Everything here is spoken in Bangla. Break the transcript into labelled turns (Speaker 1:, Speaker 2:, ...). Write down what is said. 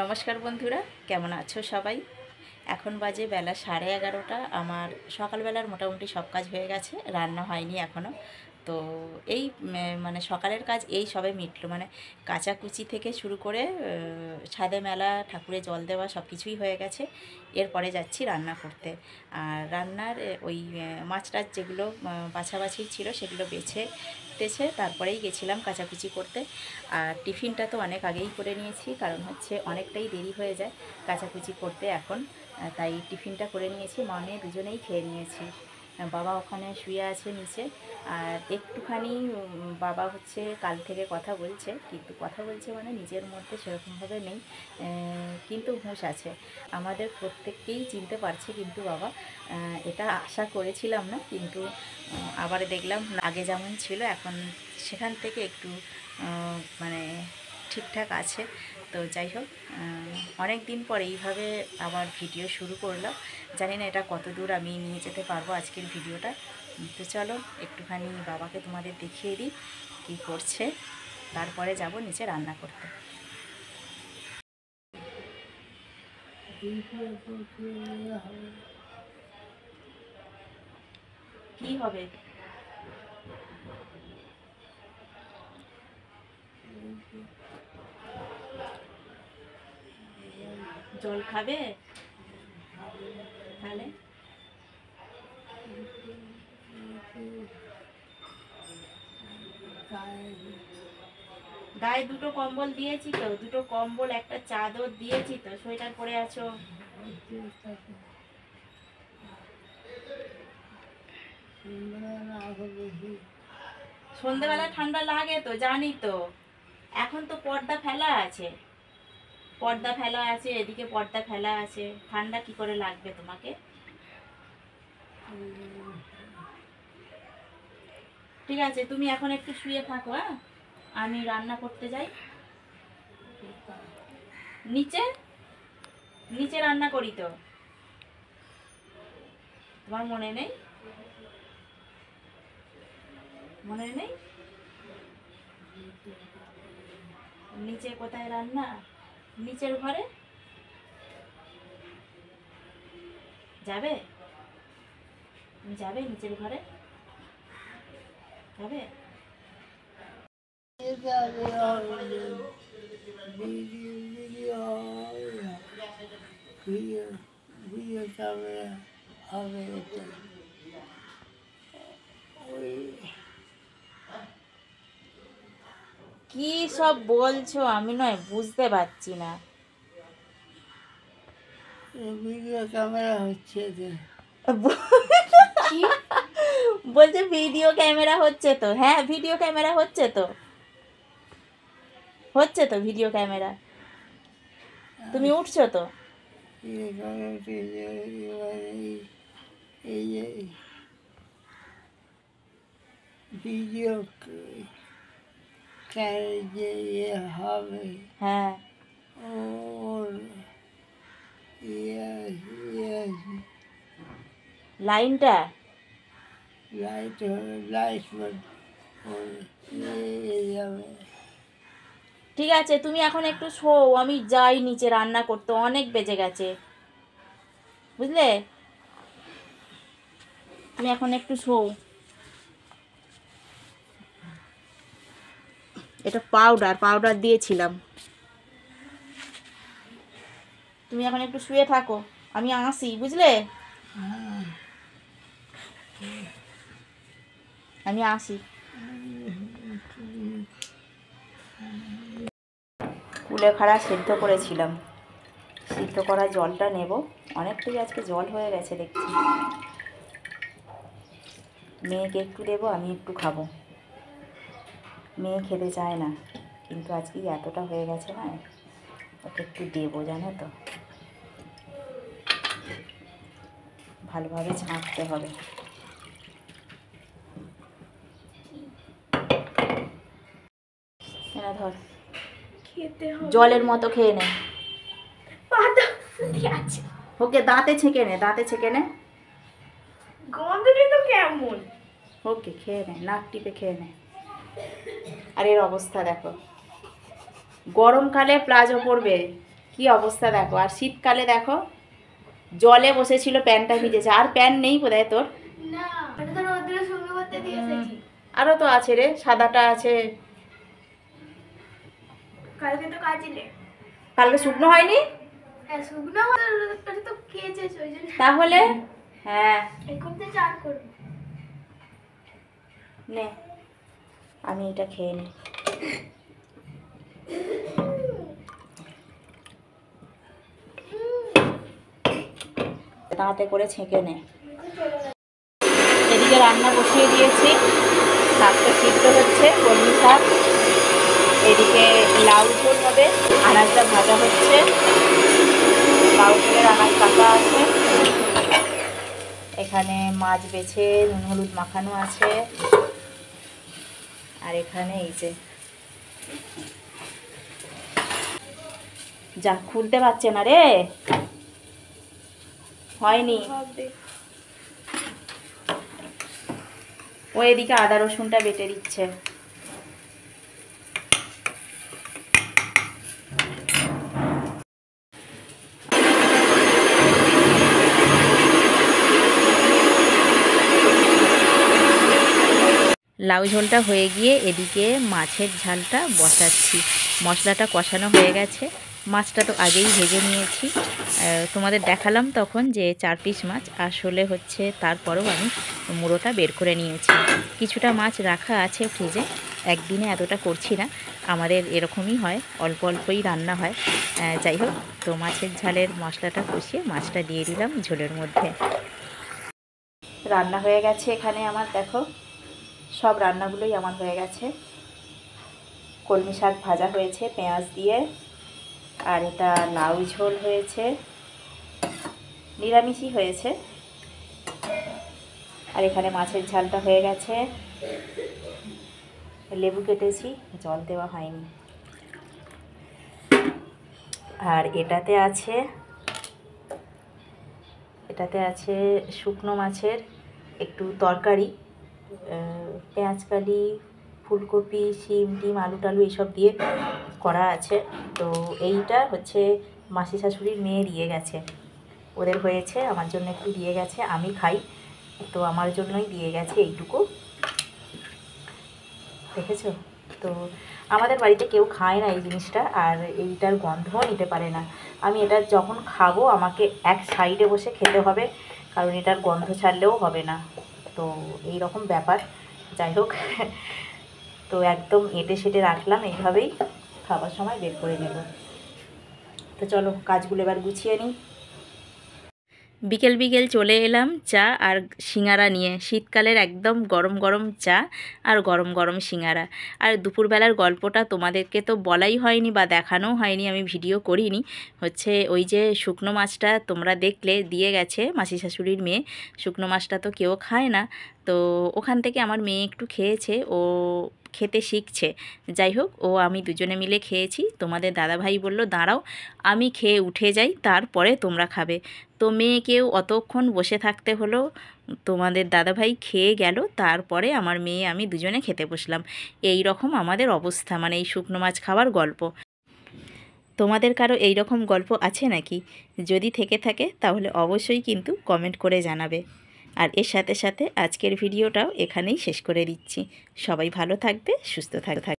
Speaker 1: নমস্কার বন্ধুরা, কেমন আছো সবাই? এখন বাজে বেলা 11:30। আমার সকালবেলার মোটামুটি সব কাজ হয়ে গেছে, রান্না হয়নি এখনও। তো এই মানে সকালের কাজ এই সবে মিটলো, মানে কাচাকুচি থেকে শুরু করে ছাদে মেলা, ঠাকুরে জল দেওয়া সব কিছুই হয়ে গেছে। এরপরে যাচ্ছি রান্না করতে। আর রান্নার ওই মাছ টাছ যেগুলো বাছাবাছি ছিল সেগুলো বেছে টেছে তারপরেই গেছিলাম কাচাকুচি করতে। আর টিফিনটা তো অনেক আগেই করে নিয়েছি, কারণ হচ্ছে অনেকটাই দেরি হয়ে যায় কাচাকুচি করতে এখন। তাই টিফিনটা করে নিয়েছি, মা মেয়ে দুজনেই খেয়ে নিয়েছি। বাবা ওখানে শুয়ে আছে নিচে। আর একটুখানি বাবা হচ্ছে কাল থেকে কথা বলছে, কিন্তু কথা বলছে মানে নিজের মধ্যে সেরকমভাবে নেই, কিন্তু হুঁশ আছে। আমাদের প্রত্যেককেই চিনতে পারছে কিন্তু বাবা, এটা আশা করেছিলাম না, কিন্তু আবার দেখলাম আগে যেমন ছিল এখন সেখান থেকে একটু মানে ঠিকঠাক আছে। তো যাই হোক, অনেক দিন পর এইভাবে আবার ভিডিও শুরু করলাম। জানি না এটা কত দূর আমি নিয়ে যেতে পারবো আজকের ভিডিওটা। তো চলো একটুখানি বাবাকে তোমাদের দেখিয়ে দিই কী করছে, তারপরে যাব নিচে রান্না করতে। কি হবে? জল খাবে তাহলে? গায়ে দুটো কম্বল দিয়েছি তো, দুটো কম্বল একটা চাদর দিয়েছি তো, সোয়েটার পরে আছো। সন্ধ্যেবেলা ঠান্ডা লাগে তো, জানি তো। এখন তো পর্দা ফেলা আছে, পর্দা ফেলা আছে, এদিকে পর্দা ফেলা আছে, ঠান্ডা কি করে লাগবে তোমাকে? ঠিক আছে, তুমি এখন একটু শুয়ে থাকো, হ্যাঁ? আমি রান্না করতে যাই। নিচে নিচে রান্না করি তো, তোমার মনে নেই? মনে নেই নিচে কোথায় রান্না? নিচের ঘরে যাবে? তুমি যাবে নিচের ঘরে? যাবে? কি সব বলছো আমি নয় বুঝতে পারছি না।
Speaker 2: ভিডিও ক্যামেরা হচ্ছে
Speaker 1: বলছে ভিডিও ক্যামেরা হচ্ছে তো। হ্যাঁ, ভিডিও ক্যামেরা হচ্ছে তো, হচ্ছে তো ভিডিও ক্যামেরা। তুমি উঠছো তো?
Speaker 2: ভিডিও যে হবে,
Speaker 1: হ্যাঁ,
Speaker 2: ওর
Speaker 1: লাইনটা
Speaker 2: লাইট লাইট যাবে।
Speaker 1: ঠিক আছে, তুমি এখন একটু শোও, আমি যাই নিচে রান্না করতে, অনেক বেজে গেছে, বুঝলে? তুমি এখন একটু শোও। এটা পাউডার দিয়েছিলাম। তুমি এখন একটু শুয়ে থাকো, আমি আসি, বুঝলে? আমি আসি। কুলেখাড়া সেদ্ধ করেছিলাম, সিদ্ধ করা জলটা নেব। অনেকটাই আজকে জল হয়ে গেছে দেখছি। মেয়েকে একটু দেবো, আমি একটু খাবো। মেয়ে খেতে চায় না, কিন্তু আজকে এতটা হয়ে গেছে না, ওকে একটু দেবো, জানো তো। ভালোভাবে ছাঁকতে হবে। এনা ধর, জলের মতো খেয়ে নে। ওকে দাঁতে ছেঁকে নে, দাঁতে ছেঁকে নে।
Speaker 2: গন্ধটা তো কেমন।
Speaker 1: ওকে খেয়ে নে, নাক টিপে খেয়ে নে। আর এর অবস্থা দেখো, গরমকালে প্লাজো পরবে, কি অবস্থা দেখো। আর শীতকালে দেখো জলে বসেছিল, প্যানটা ভিজেছে। আর প্যান নেই বোধহয় তোর?
Speaker 2: না, এটা তো রোদ্রে শুকনো করতে দিয়ে এসেছি।
Speaker 1: আরও তো আছে রে, সাদাটা আছে।
Speaker 2: কালকে তো কাচিলে।
Speaker 1: কালকে শুকনো হয়নি?
Speaker 2: হ্যাঁ, শুকনো হলে এটা তো কেচেছ ওই জন্য।
Speaker 1: তাহলে হ্যাঁ
Speaker 2: এখন তো চান করবো।
Speaker 1: নে, আমি এটা খেয়ে নিই। দাঁতে করে ছেঁকে নে। এদিকে রান্না বসিয়ে দিয়েছি, শাকটা সিদ্ধ হচ্ছে, কলমি শাক। এদিকে লাউ ঝোল হবে, আনাজটা ভাজা হচ্ছে, লাউ ঝোলের আনাজ কাটা আছে। এখানে মাছ বেছে নুন হলুদ মাখানো আছে। আর এখানে এই যে যা খুলতে পারছে না রে, হয়নি। ও এদিকে আদা রসুনটা বেটে দিচ্ছে। লাউ ঝোলটা হয়ে গিয়ে এদিকে মাছের ঝালটা বসাচ্ছি। মশলাটা কষানো হয়ে গেছে, মাছটা তো আগেই ভেজে নিয়েছি। তোমাদের দেখালাম তখন যে 4 পিস মাছ, আসলে হচ্ছে তারপরেও আমি মুড়োটা বের করে নিয়েছি। কিছুটা মাছ রাখা আছে ফ্রিজে, একদিনে এতটা করছি না, আমাদের এরকমই হয়, অল্প অল্পই রান্না হয়। যাই হোক, তো মাছের ঝালের মশলাটা কষিয়ে মাছটা দিয়ে দিলাম ঝোলের মধ্যে। রান্না হয়ে গেছে এখানে আমার, দেখো সব রান্নাগুলোই আমার হয়ে গেছে। কলমি শাক ভাজা হয়েছে পেঁয়াজ দিয়ে, আর এটা লাউ ঝোল হয়েছে, নিরামিষই হয়েছে। আর এখানে মাছের ঝালটা হয়ে গেছে, লেবু কেটেছি, জল দেওয়া হয়নি। আর এটাতে আছে শুকনো মাছের একটু তরকারি, পেঁয়াজকালি, ফুলকপি, শিম টিম, আলু টালু এইসব দিয়ে করা আছে। তো এইটা হচ্ছে মাসি শাশুড়ির মেয়ে দিয়ে গেছে, ওদের হয়েছে, আমার জন্য একটু দিয়ে গেছে, আমি খাই তো আমার জন্যই দিয়ে গেছে এইটুকু, দেখেছো? তো আমাদের বাড়িতে কেউ খায় না এই জিনিসটা, আর এইটার গন্ধও নিতে পারে না। আমি এটা যখন খাবো আমাকে এক সাইডে বসে খেতে হবে, কারণ এটার গন্ধ ছাড়লেও হবে না। তো এই রকম ব্যাপার, যাই হোক। তো একদম এঁটে সেটে রাখলাম, এইভাবেই খাবার সময় বের করে নেব। তো চলো কাজগুলো এবার গুছিয়ে নিই। বিকেল বিকেল চলে এলাম চা আর সিঙারা নিয়ে, শীতকালের একদম গরম গরম চা আর গরম গরম সিঙারা। আর দুপুরবেলার গল্পটা তোমাদেরকে তো বলাই হয়নি বা দেখানোও হয়নি, আমি ভিডিও করিনি। হচ্ছে ওই যে শুকনো মাছটা তোমরা দেখলে দিয়ে গেছে মাসি শাশুড়ির মেয়ে, শুকনো মাছটা তো কেউ খায় না, তো ওখান থেকে আমার মেয়ে একটু খেয়েছে, ও খেতে শিখছে। যাই হোক, ও আমি দুজনে মিলে খেয়েছি। তোমাদের দাদাভাই বলল দাঁড়াও আমি খেয়ে উঠে যাই, তারপরে তোমরা খাবে। তো মেয়েকেও অতক্ষণ বসে থাকতে হলো, তোমাদের দাদাভাই খেয়ে গেল, তারপরে আমার মেয়ে আমি দুজনে খেতে বসলাম। এই রকম আমাদের অবস্থা, মানে এই শুকনো মাছ খাওয়ার গল্প। তোমাদের কারো এই রকম গল্প আছে নাকি? যদি থেকে থাকে তাহলে অবশ্যই কিন্তু কমেন্ট করে জানাবে। আর এর সাথে সাথে আজকের ভিডিওটাও এখানেই শেষ করে দিচ্ছি। সবাই ভালো থাকবে, সুস্থ থাকবে।